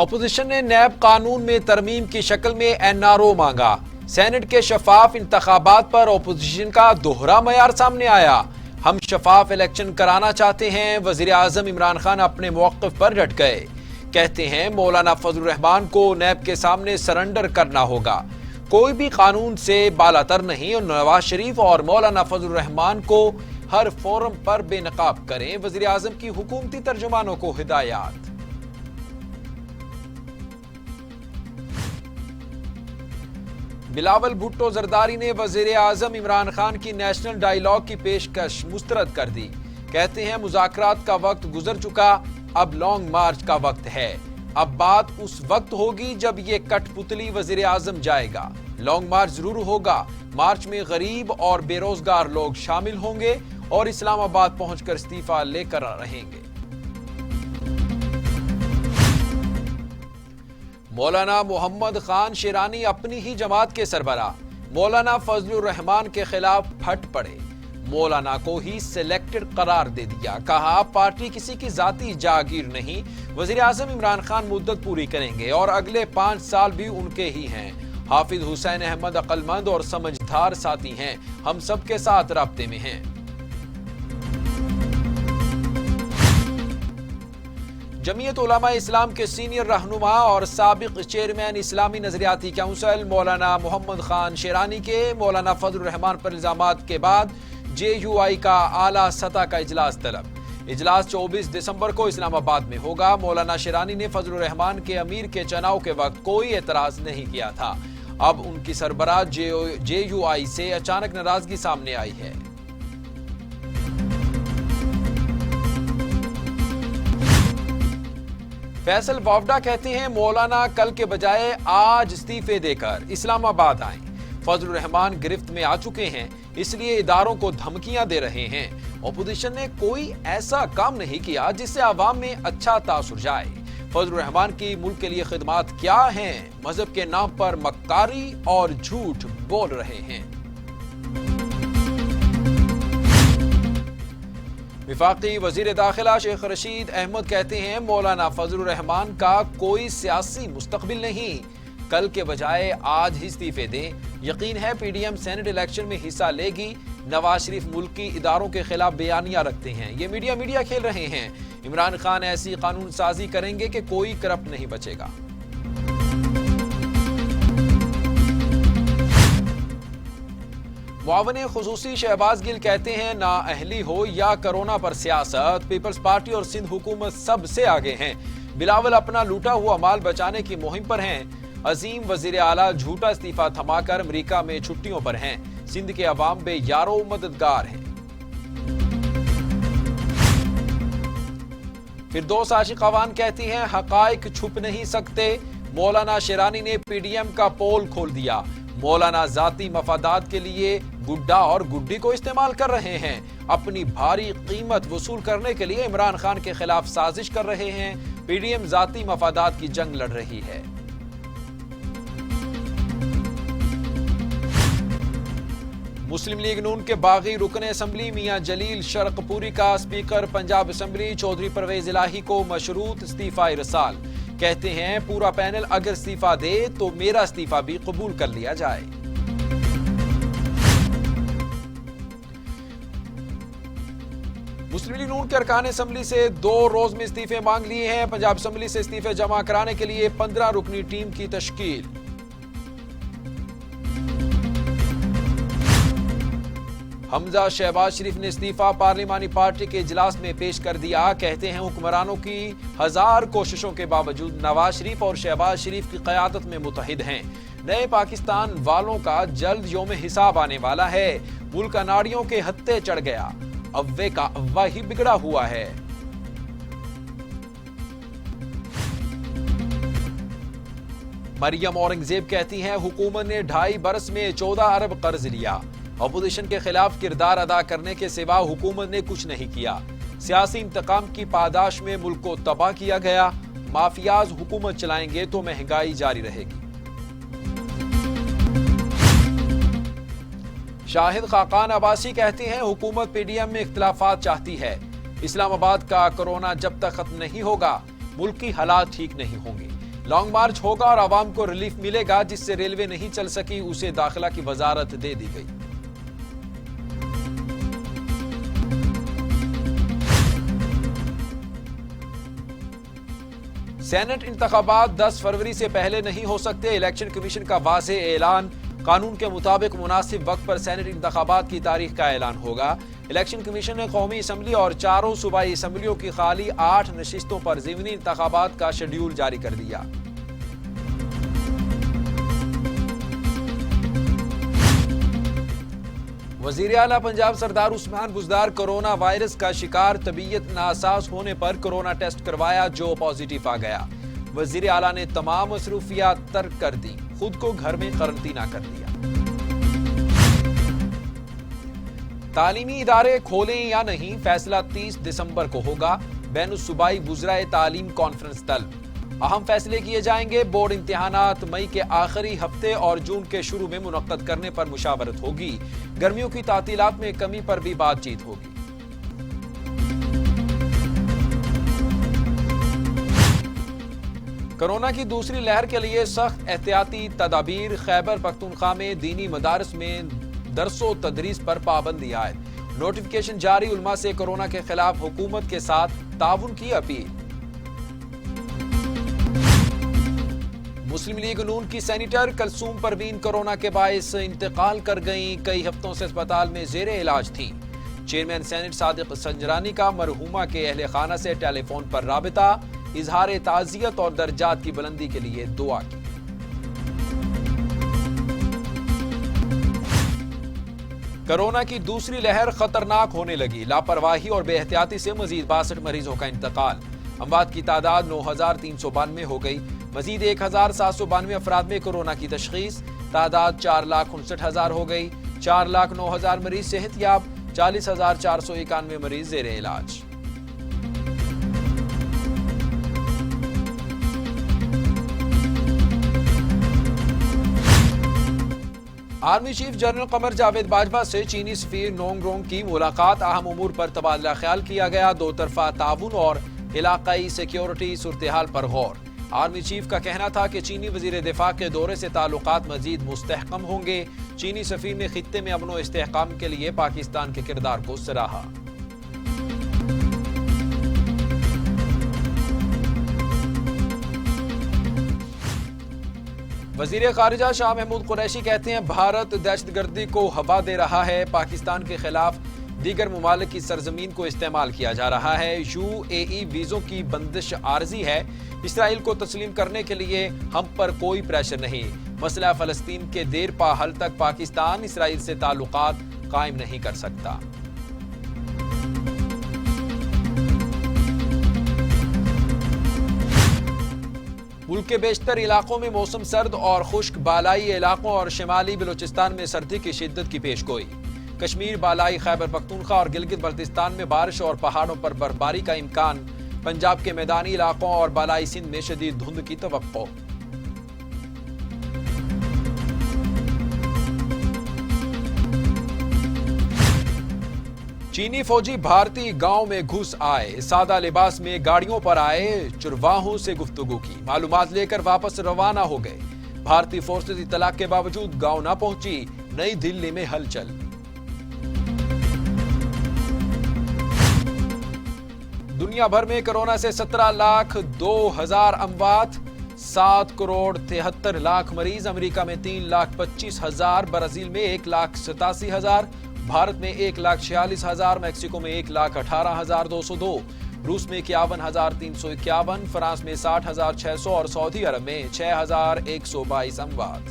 Opposition نے NAB قانون میں ترمیم کی شکل میں NRO مانگا۔ سینٹ کے شفاف انتخابات پر اپوزیشن کا دوہرا معیار سامنے آیا۔ ہم شفاف الیکشن کرانا چاہتے ہیں، وزیر اعظم عمران خان اپنے موقف پر ڈٹ گئے۔ کہتے ہیں مولانا فضل الرحمان کو نیب کے سامنے سرنڈر کرنا ہوگا۔ کوئی بھی قانون سے بالاتر نہیں اور نواز شریف اور مولانا فضل الرحمان کو ہر فورم پر بے نقاب کریں، وزیر اعظم کی حکومتی ترجمانوں کو ہدایات۔ بلاول بھٹو زرداری نے وزیر اعظم عمران خان کی نیشنل ڈائیلاگ کی پیشکش مسترد کر دی۔ کہتے ہیں مذاکرات کا وقت گزر چکا، اب لانگ مارچ کا وقت ہے۔ اب بات اس وقت ہوگی جب یہ کٹ پتلی وزیر اعظم جائے گا۔ لانگ مارچ ضرور ہوگا۔ مارچ میں غریب اور بے روزگار لوگ شامل ہوں گے اور اسلام آباد پہنچ کر استعفیٰ لے کر رہیں گے۔ مولانا محمد خان شیرانی اپنی ہی جماعت کے سربراہ مولانا فضل الرحمان کے خلاف پھٹ پڑے۔ مولانا کو ہی سلیکٹڈ قرار دے دیا۔ کہا پارٹی کسی کی ذاتی جاگیر نہیں، وزیر اعظم عمران خان مدت پوری کریں گے اور اگلے 5 سال بھی ان کے ہی ہیں۔ حافظ حسین احمد عقل مند اور سمجھدار ساتھی ہیں، ہم سب کے ساتھ رابطے میں ہیں۔ جمعیت علماء اسلام کے سینئر رہنما اور سابق چیئرمین اسلامی نظریاتی کونسل مولانا محمد خان شیرانی کے مولانا فضل الرحمان پر الزامات کے بعد JUI کا اعلیٰ سطح کا اجلاس طلب۔ اجلاس 24 دسمبر کو اسلام آباد میں ہوگا۔ مولانا شیرانی نے فضل الرحمان کے امیر کے چناؤ کے وقت کوئی اعتراض نہیں کیا تھا۔ اب ان کی سربراہ JUI سے اچانک ناراضگی سامنے آئی ہے۔ فیصل وافڈا کہتے ہیں مولانا کل کے بجائے آج استعفے دے کر اسلام آباد آئیں۔ فضل الرحمان گرفت میں آ چکے ہیں، اس لیے اداروں کو دھمکیاں دے رہے ہیں۔ اپوزیشن نے کوئی ایسا کام نہیں کیا جس سے عوام میں اچھا تاثر جائے۔ فضل الرحمان کی ملک کے لیے خدمات کیا ہیں؟ مذہب کے نام پر مکاری اور جھوٹ بول رہے ہیں۔ وفاقی وزیر داخلہ شیخ رشید احمد کہتے ہیں مولانا فضل الرحمان کا کوئی سیاسی مستقبل نہیں، کل کے بجائے آج ہی استعفے دیں۔ یقین ہے PDM سینٹ الیکشن میں حصہ لے گی۔ نواز شریف ملکی اداروں کے خلاف بیانیاں رکھتے ہیں، یہ میڈیا کھیل رہے ہیں۔ عمران خان ایسی قانون سازی کریں گے کہ کوئی کرپٹ نہیں بچے گا۔ معاون خصوصی شہباز گل کہتے ہیں نااہلی ہو یا کرونا پر سیاست، پیپلز پارٹی اور سندھ حکومت سب سے آگے ہیں۔ بلاول اپنا لوٹا ہوا مال بچانے کی مہم پر ہیں۔ عظیم وزیر اعلیٰ جھوٹا استعفیٰ تھما کر امریکہ میں چھٹیوں پر ہیں۔ سندھ کے عوام بے یار و مددگار ہیں۔ فردوس عاشق خوان کہتی ہیں حقائق چھپ نہیں سکتے۔ مولانا شیرانی نے PDM کا پول کھول دیا۔ مولانا ذاتی مفادات کے لیے گڈا اور گڈی کو استعمال کر رہے ہیں۔ اپنی بھاری قیمت وصول کرنے کے لیے عمران خان کے خلاف سازش کر رہے ہیں۔ PDM ذاتی مفادات کی جنگ لڑ رہی ہے۔ مسلم لیگ نون کے باغی رکن اسمبلی میاں جلیل شرق پوری کا اسپیکر پنجاب اسمبلی چودھری پرویز الہی کو مشروط استعفی ارسال۔ کہتے ہیں پورا پینل اگر استعفیٰ دے تو میرا استعفیٰ بھی قبول کر لیا جائے۔ مسلم لیگ نون کے ارکان اسمبلی سے 2 روز میں استعفے مانگ لیے ہیں۔ پنجاب اسمبلی سے استعفے جمع کرانے کے لیے 15 رکنی ٹیم کی تشکیل۔ حمزہ شہباز شریف نے استعفیٰ پارلیمانی پارٹی کے اجلاس میں پیش کر دیا۔ کہتے ہیں حکمرانوں کی 1000 کوششوں کے باوجود نواز شریف اور شہباز شریف کی قیادت میں متحد ہیں۔ نئے پاکستان والوں کا جلد یوم حساب آنے والا ہے۔ ملک اناڑیوں کے ہتھے چڑھ گیا، اوے کا اوہ ہی بگڑا ہوا ہے۔ مریم اورنگزیب کہتی ہیں حکومت نے 2.5 برس میں 14 ارب قرض لیا۔ اپوزیشن کے خلاف کردار ادا کرنے کے سوا حکومت نے کچھ نہیں کیا۔ سیاسی انتقام کی پاداش میں ملک کو تباہ کیا گیا۔ مافیاز حکومت چلائیں گے تو مہنگائی جاری رہے گی۔ شاہد خاقان عباسی کہتے ہیں حکومت PDM میں اختلافات چاہتی ہے۔ اسلام آباد کا کورونا جب تک ختم نہیں ہوگا ملک کی حالات ٹھیک نہیں ہوں گے۔ لانگ مارچ ہوگا اور عوام کو ریلیف ملے گا. جس سے ریلوے نہیں چل سکی اسے داخلہ کی وزارت دے دی گئی. سینٹ انتخابات 10 فروری سے پہلے نہیں ہو سکتے. الیکشن کمیشن کا واضح اعلان. قانون کے مطابق مناسب وقت پر سینٹ انتخابات کی تاریخ کا اعلان ہوگا. الیکشن کمیشن نے قومی اسمبلی اور 4 صوبائی اسمبلیوں کی خالی 8 نشستوں پر ضمنی انتخابات کا شیڈیول جاری کر دیا. وزیر اعلیٰ پنجاب سردار عثمان بزدار کورونا وائرس کا شکار. طبیعت ناساز ہونے پر کورونا ٹیسٹ کروایا جو پازیٹیو آ گیا. وزیر اعلیٰ نے تمام مصروفیات ترک کر دی. خود کو گھر میں قرنطینہ کر لیا. تعلیمی ادارے کھولیں یا نہیں فیصلہ 30 دسمبر کو ہوگا. بین الصوبائی وزرائے تعلیم کانفرنس طلب. اہم فیصلے کیے جائیں گے. بورڈ امتحانات مئی کے آخری ہفتے اور جون کے شروع میں منعقد کرنے پر مشاورت ہوگی. گرمیوں کی تعطیلات میں کمی پر بھی بات چیت ہوگی. کورونا کی دوسری لہر کے لیے سخت احتیاطی تدابیر. خیبر پختونخوا میں دینی مدارس میں درس و تدریس پر پابندی عائد. نوٹیفیکیشن جاری. علماء سے کورونا کے خلاف حکومت کے ساتھ تعاون کی اپیل. مسلم لیگ نون کی سینیٹر کلثوم پروین کورونا کے باعث انتقال کر گئیں. کئی ہفتوں سے اسپتال میں زیر علاج تھیں. چیئرمین سینٹ صادق سنجرانی کا مرحومہ کے اہل خانہ سے ٹیلی فون پر رابطہ. اظہار تعزیت اور درجات کی بلندی کے لیے دعا کی. کورونا کی دوسری لہر خطرناک ہونے لگی. لاپرواہی اور بے احتیاطی سے مزید 62 مریضوں کا انتقال. اموات کی تعداد 9392 ہو گئی. مزید 1792 افراد میں کورونا کی تشخیص. تعداد 4,59,000 ہو گئی. 4,09,000 مریض صحت یاب. 40,491 مریض زیر علاج. Army chief general Qamar Javed Bajwa سے چینی سفیر نونگ رونگ کی ملاقات. اہم امور پر تبادلہ خیال کیا گیا. دو طرفہ تعاون اور علاقائی سیکیورٹی صورتحال پر غور. آرمی چیف کا کہنا تھا کہ چینی وزیر دفاع کے دورے سے تعلقات مزید مستحکم ہوں گے. چینی سفیر نے خطے میں امن و استحکام کے لیے پاکستان کے کردار کو سراہا. وزیر خارجہ شاہ محمود قریشی کہتے ہیں بھارت دہشت گردی کو ہوا دے رہا ہے. پاکستان کے خلاف دیگر ممالک کی سرزمین کو استعمال کیا جا رہا ہے. UAE ویزوں کی بندش عارضی ہے. اسرائیل کو تسلیم کرنے کے لیے ہم پر کوئی پریشر نہیں. مسئلہ فلسطین کے دیر پا حل تک پاکستان اسرائیل سے تعلقات قائم نہیں کر سکتا. ملک کے بیشتر علاقوں میں موسم سرد اور خشک. بالائی علاقوں اور شمالی بلوچستان میں سردی کی شدت کی پیش گوئی. کشمیر، بالائی خیبر پختونخوا اور گلگت بلتستان میں بارش اور پہاڑوں پر برفباری کا امکان. پنجاب کے میدانی علاقوں اور بالائی سندھ میں شدید دھند کی توقع. چینی فوجی بھارتی گاؤں میں گھس آئے. سادہ لباس میں گاڑیوں پر آئے. چرواہوں سے گفتگو کی. معلومات لے کر واپس روانہ ہو گئے. بھارتی فورسز اطلاع کے باوجود گاؤں نہ پہنچی. نئی دلی میں ہلچل. دنیا بھر میں کورونا سے 17,02,000 اموات. 7,73,00,000 مریض. امریکہ میں 3,25,000. برازیل میں 1,87,000. بھارت میں 1,46,000. میکسیکو میں 1,18,202. روس میں 51,351. فرانس میں 60,600 اور سعودی عرب میں 6,122 اموات.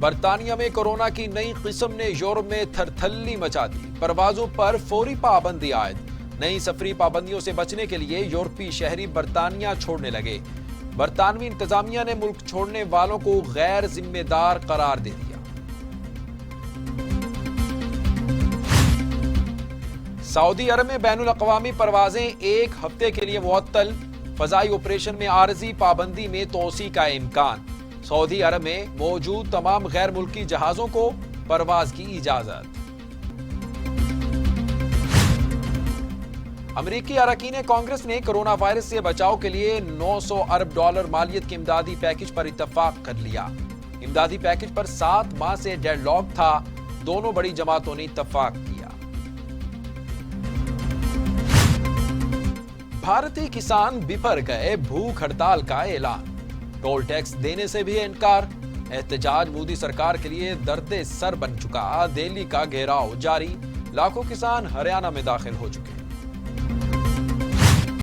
برطانیہ میں کورونا کی نئی قسم نے یورپ میں تھرتھلی مچا دی. پروازوں پر فوری پابندی عائد. نئی سفری پابندیوں سے بچنے کے لیے یورپی شہری برطانیہ چھوڑنے لگے. برطانوی انتظامیہ نے ملک چھوڑنے والوں کو غیر ذمہ دار قرار دے دیا. سعودی عرب میں بین الاقوامی پروازیں ایک ہفتے کے لیے معطل. فضائی آپریشن میں عارضی پابندی میں توسیع کا امکان. سعودی عرب میں موجود تمام غیر ملکی جہازوں کو پرواز کی اجازت. امریکی اراکین کانگریس نے کرونا وائرس سے بچاؤ کے لیے $900 ارب مالیت کے امدادی پیکج پر اتفاق کر لیا۔ امدادی پیکج پر 7 ماہ سے ڈیڈ لاک تھا، دونوں بڑی جماعتوں نے اتفاق کیا۔ بھارتی کسان بفر گئے، بھوک ہڑتال کا اعلان، ٹول ٹیکس دینے سے بھی انکار، احتجاج مودی سرکار کے لیے درد سر بن چکا، دہلی کا گھیراؤ جاری، لاکھوں کسان ہریانہ میں داخل ہو چکے۔